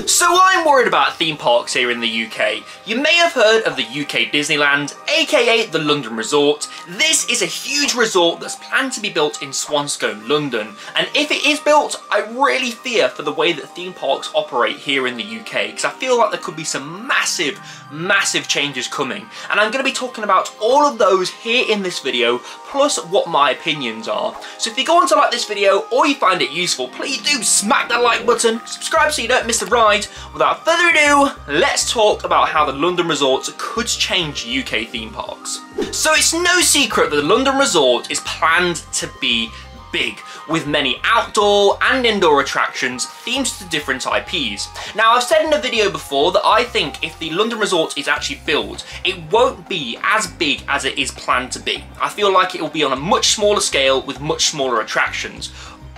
So I'm worried about theme parks here in the UK. You may have heard of the UK Disneyland, aka the London Resort. This is a huge resort that's planned to be built in Swanscombe, London. And if it is built, I really fear for the way that theme parks operate here in the UK, because I feel like there could be some massive changes coming. And I'm going to be talking about all of those here in this video, plus what my opinions are. So if you go on to like this video or you find it useful, please do smack that like button, subscribe so you don't miss the ride. Without further ado, let's talk about how the London Resort could change UK theme parks. So it's no secret that the London Resort is planned to be big, with many outdoor and indoor attractions themed to different IPs. Now, I've said in a video before that I think if the London Resort is actually built, it won't be as big as it is planned to be. I feel like it will be on a much smaller scale with much smaller attractions.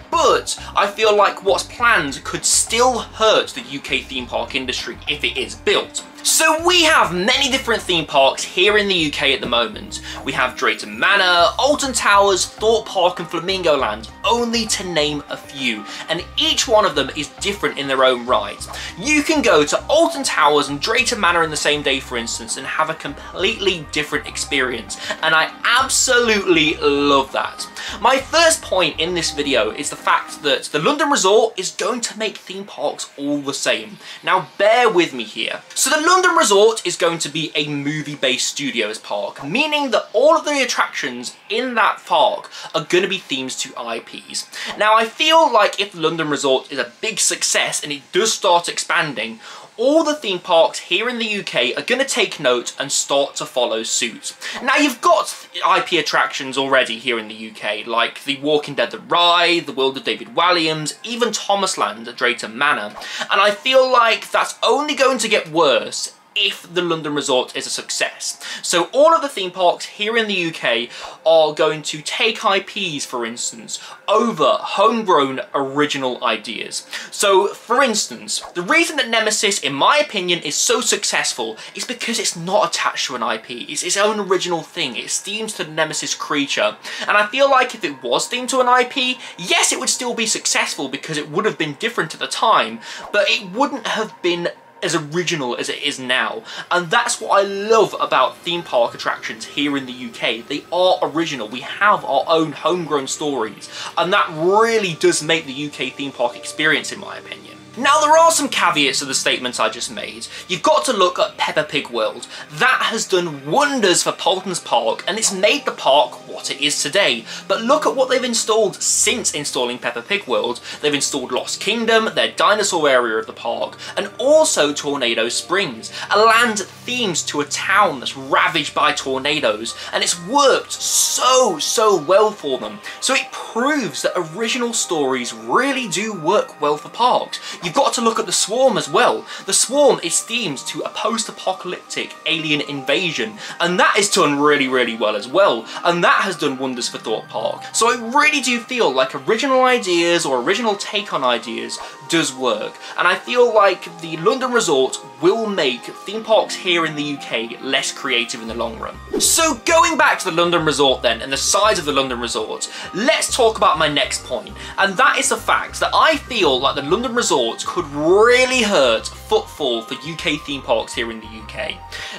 But I feel like what's planned could still hurt the UK theme park industry if it is built. So we have many different theme parks here in the UK at the moment. We have Drayton Manor, Alton Towers, Thorpe Park and Flamingo Land, only to name a few. And each one of them is different in their own right. You can go to Alton Towers and Drayton Manor in the same day, for instance, and have a completely different experience. And I absolutely love that. My first point in this video is the fact that the London Resort is going to make theme parks all the same. Now bear with me here. So the London Resort is going to be a movie-based studios park, meaning that all of the attractions in that park are going to be themed to IPs. Now I feel like if London Resort is a big success and it does start expanding, all the theme parks here in the UK are going to take note and start to follow suit. Now you've got IP attractions already here in the UK, like the Walking Dead The Ride, the World of David Walliams, even Thomasland at Drayton Manor. And I feel like that's only going to get worse if the London Resort is a success. So all of the theme parks here in the UK are going to take IPs, for instance, over homegrown original ideas. So for instance, the reason that Nemesis, in my opinion, is so successful is because it's not attached to an IP. It's its own original thing. It's themed to the Nemesis creature. And I feel like if it was themed to an IP, yes, it would still be successful because it would have been different at the time, but it wouldn't have been as original as it is now. And that's what I love about theme park attractions here in the UK. They are original. We have our own homegrown stories, and that really does make the UK theme park experience, in my opinion. Now, there are some caveats to the statements I just made. You've got to look at Peppa Pig World. That has done wonders for Paulton's Park, and it's made the park what it is today. But look at what they've installed since installing Peppa Pig World. They've installed Lost Kingdom, their dinosaur area of the park, and also Tornado Springs, a land themed to a town that's ravaged by tornadoes, and it's worked so well for them. So it proves that original stories really do work well for parks. You've got to look at the Swarm as well. The Swarm is themed to a post-apocalyptic alien invasion, and that is done really well as well, and that has done wonders for Thorpe Park. So I really do feel like original ideas or original take on ideas does work, and I feel like the London Resort will make theme parks here in the UK less creative in the long run. So going back to the London Resort then, and the size of the London Resort, let's talk about my next point, and that is the fact that I feel like the London Resort could really hurt footfall for UK theme parks here in the UK.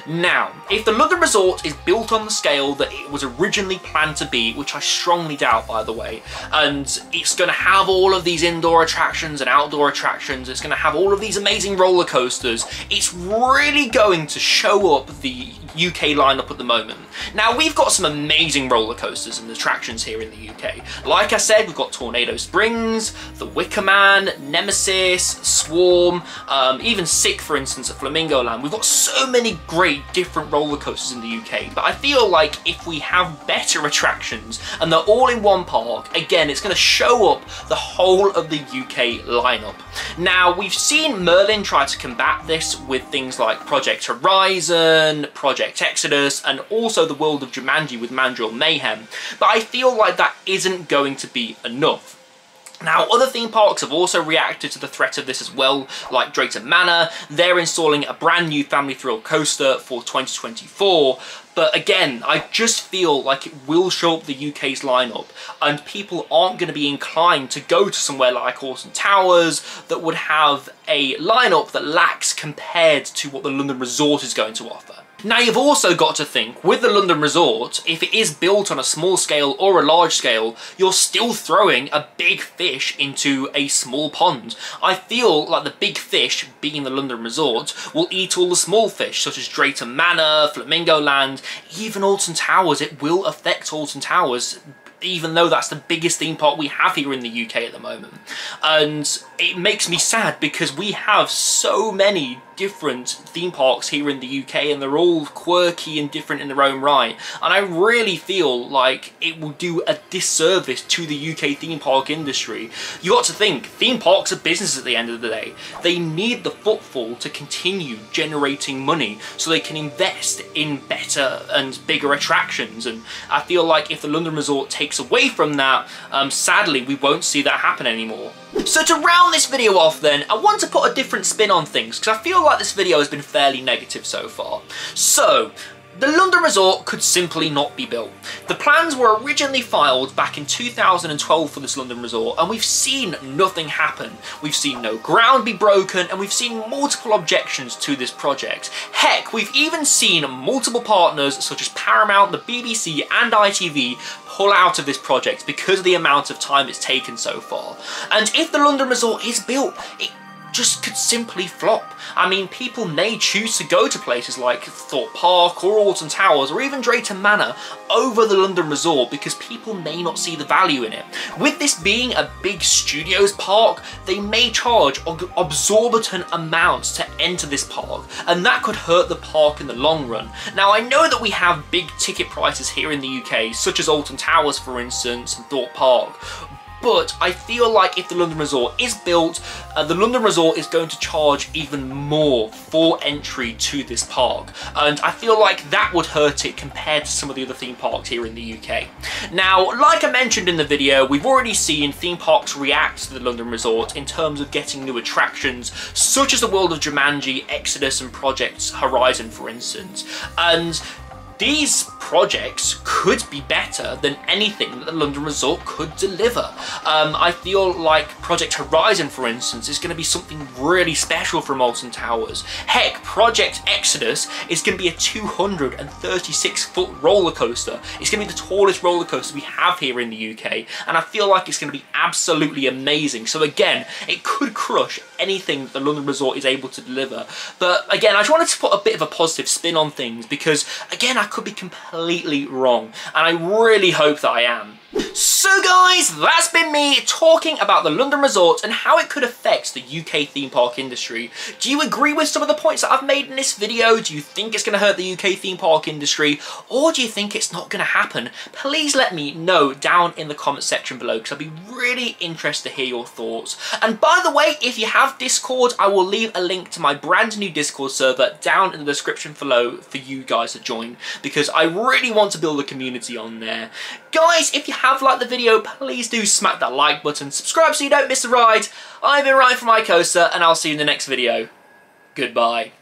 Now, if the London Resort is built on the scale that it was originally planned to be, which I strongly doubt by the way, and it's going to have all of these indoor attractions and outdoor attractions, it's going to have all of these amazing roller coasters, it's really going to show up the UK lineup at the moment. Now, we've got some amazing roller coasters and attractions here in the UK. Like I said, we've got Tornado Springs, the Wicker Man, Nemesis, Swarm, even Sick, for instance, at Flamingo Land. We've got so many great different roller coasters in the UK, but I feel like if we have better attractions and they're all in one park, again, it's going to show up the whole of the UK lineup. Now, we've seen Merlin try to combat this with things like Project Horizon, Project Exodus, and also the world of Jumanji with Mandrill Mayhem, but I feel like that isn't going to be enough. Now, other theme parks have also reacted to the threat of this as well, like Drayton Manor. They're installing a brand new family thrill coaster for 2024, But again, I just feel like it will show up the UK's lineup, and people aren't going to be inclined to go to somewhere like Alton Towers that would have a lineup that lacks compared to what the London Resort is going to offer. Now, you've also got to think, with the London Resort, if it is built on a small scale or a large scale, you're still throwing a big fish into a small pond. I feel like the big fish, being the London Resort, will eat all the small fish, such as Drayton Manor, Flamingo Land, even Alton Towers. It will affect Alton Towers, even though that's the biggest theme park we have here in the UK at the moment. And it makes me sad because we have so many different theme parks here in the UK, and they're all quirky and different in their own right, and I really feel like it will do a disservice to the UK theme park industry. You got to think, theme parks are business at the end of the day. They need the footfall to continue generating money so they can invest in better and bigger attractions, and I feel like if the London Resort takes away from that, sadly we won't see that happen anymore. So to round this video off then, I want to put a different spin on things, because I feel like this video has been fairly negative so far. So, the London Resort could simply not be built. The plans were originally filed back in 2012 for this London Resort, and we've seen nothing happen. We've seen no ground be broken, and we've seen multiple objections to this project. Heck, we've even seen multiple partners such as Paramount, the BBC and ITV pull out of this project because of the amount of time it's taken so far. And if the London Resort is built, it just could simply flop. I mean, people may choose to go to places like Thorpe Park or Alton Towers or even Drayton Manor over the London Resort because people may not see the value in it. With this being a big studios park, they may charge exorbitant amounts to enter this park, and that could hurt the park in the long run. Now, I know that we have big ticket prices here in the UK, such as Alton Towers for instance, and Thorpe Park, but I feel like if the London Resort is built, the London Resort is going to charge even more for entry to this park. And I feel like that would hurt it compared to some of the other theme parks here in the UK. Now, like I mentioned in the video, we've already seen theme parks react to the London Resort in terms of getting new attractions, such as the World of Jumanji, Exodus and Project Horizon, for instance. And these projects could be better than anything that the London Resort could deliver. I feel like Project Horizon, for instance, is going to be something really special from Alton Towers. Heck, Project Exodus is going to be a 236-foot roller coaster. It's going to be the tallest roller coaster we have here in the UK, and I feel like it's going to be absolutely amazing. So again, it could crush anything that the London Resort is able to deliver. But again, I just wanted to put a bit of a positive spin on things because, again, I could be completely wrong, and I really hope that I am. So guys, that's been me talking about the London Resort and how it could affect the UK theme park industry. Do you agree with some of the points that I've made in this video? Do you think it's going to hurt the UK theme park industry? Or do you think it's not going to happen? Please let me know down in the comment section below, because I'd be really interested to hear your thoughts. And by the way, if you have Discord, I will leave a link to my brand new Discord server down in the description below for you guys to join, because I really want to build a community on there. Guys, if you have liked the video, please do smack that like button, subscribe so you don't miss a ride. I've been Ryan from iCoaster, and I'll see you in the next video. Goodbye.